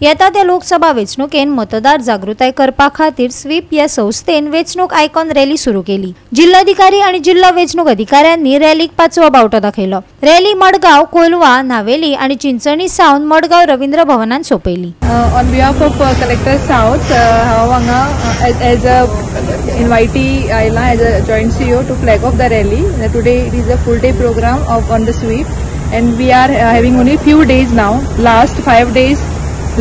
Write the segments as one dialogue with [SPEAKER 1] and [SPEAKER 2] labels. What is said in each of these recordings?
[SPEAKER 1] येता त्या लोकसभा वेंचणुकेन मतदार जागृताय करपा खातीर स्वीप या संस्थेन वेंचणूक आयकॉन रॅली सुरू केली। जिल्हाधिकारी आणि जिल्हा वेंचणूक अधिकाऱ्यांनी रॅलीक 5वो बावटो दाखयलो। रॅली मडगाव, कोलवा, नावेली आणि चिंचणी सावन मडगाव रवींद्र भवनात सोंपयली।
[SPEAKER 2] On behalf of Collector South, as a invitee, as a joint CEO to flag off the rally. Today it is a full day program on the sweep, and we are having only few days now. Last 5 days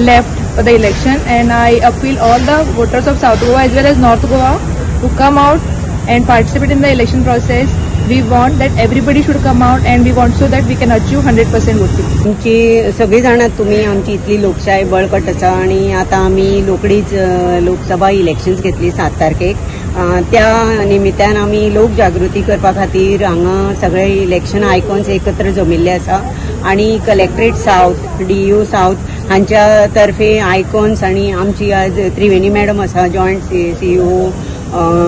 [SPEAKER 2] left for the election, and I appeal all the voters of South Goa as well as North Goa to come out and participate in the election process. We want that everybody should come out, and we want so that we can achieve 100% voting.
[SPEAKER 3] आमची सगळी जाणां तुम्ही आमची इतली लोकशाय बळकट आसा आणि आता आम्ही लोकडीच लोकसभा इलेक्शन्स घेतली 7 तारखेक। त्या निमित्तान आम्ही लोक जागृती करपा खातीर हांगा सगळे इलेक्शन आयकॉन्स एकत्र जमिल्ले आसा आणि कलेक्टरेट साउथ, DO साउथ हांच्या तर्फे आयकॉन्स आणि आमची आज त्रिवेणी मॅडम आसा जॉइंट CEO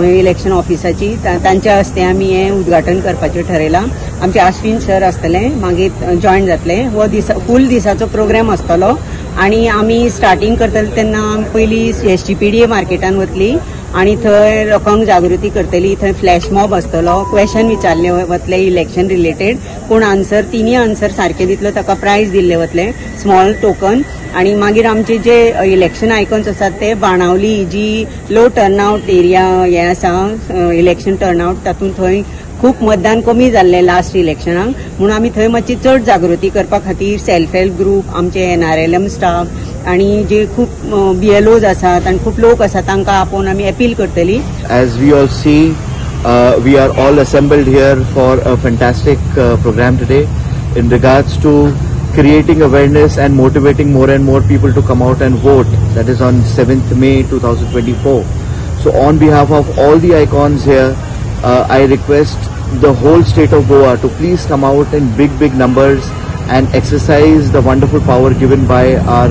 [SPEAKER 3] इलेक्शन ऑफिसाची, तांच्या हस्ते आम्ही हे उद्घाटन करपाचें ठरयलां। आमचे अश्विन सर आसतले, मागीर जॉइन जातले। हो फूल दिसाचो प्रोग्राम आसतलो आणि आम्ही स्टार्टिंग करतले तेन्ना पयली SGPDA मार्केटान वतली आणि थंय लोकांक जागृती करतली। थंय फ्लॅश मॉब आसतलो, क्वेश्चन विचारले वतले इलेक्शन रिलेटेड, कोण आन्सर तिनी आन्सर सारखे दितलो ताका प्राइज दिल्ले वतले, स्मॉल टोकन। आणि मागीर आमचे जे इलेक्शन आयकॉन्स आसात ते बाणावली जी लो टर्नआउट एरिया हे आसा इलेक्शन टर्नआउट, तातूंत थंय खूप मतदान कमी जाल्ले लास्ट इलेक्शनाक, म्हणून आमी थंय मातशी चड जागृती करपा खातीर सेल्फ हेल्प ग्रुप, आमचे NRLM स्टाफ आणि जे खूप BLOs आसात आणि खूप लोक आसात तांकां आपोवन आमी अपील करतली।
[SPEAKER 4] As we all see, we are all assembled here for a fantastic program today in regards to creating awareness and motivating more and more people to come out and vote. That is on 7th May 2024. So on behalf of all the icons here, I request the whole state of Goa to please come out in big numbers and exercise the wonderful power given by our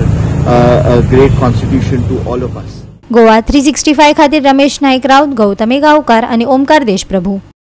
[SPEAKER 4] great constitution to all of us.
[SPEAKER 1] Goa 365 खातीर रमेश नाईक राऊत, गौतमी गावकार आणि ओमकार देशप्रभू।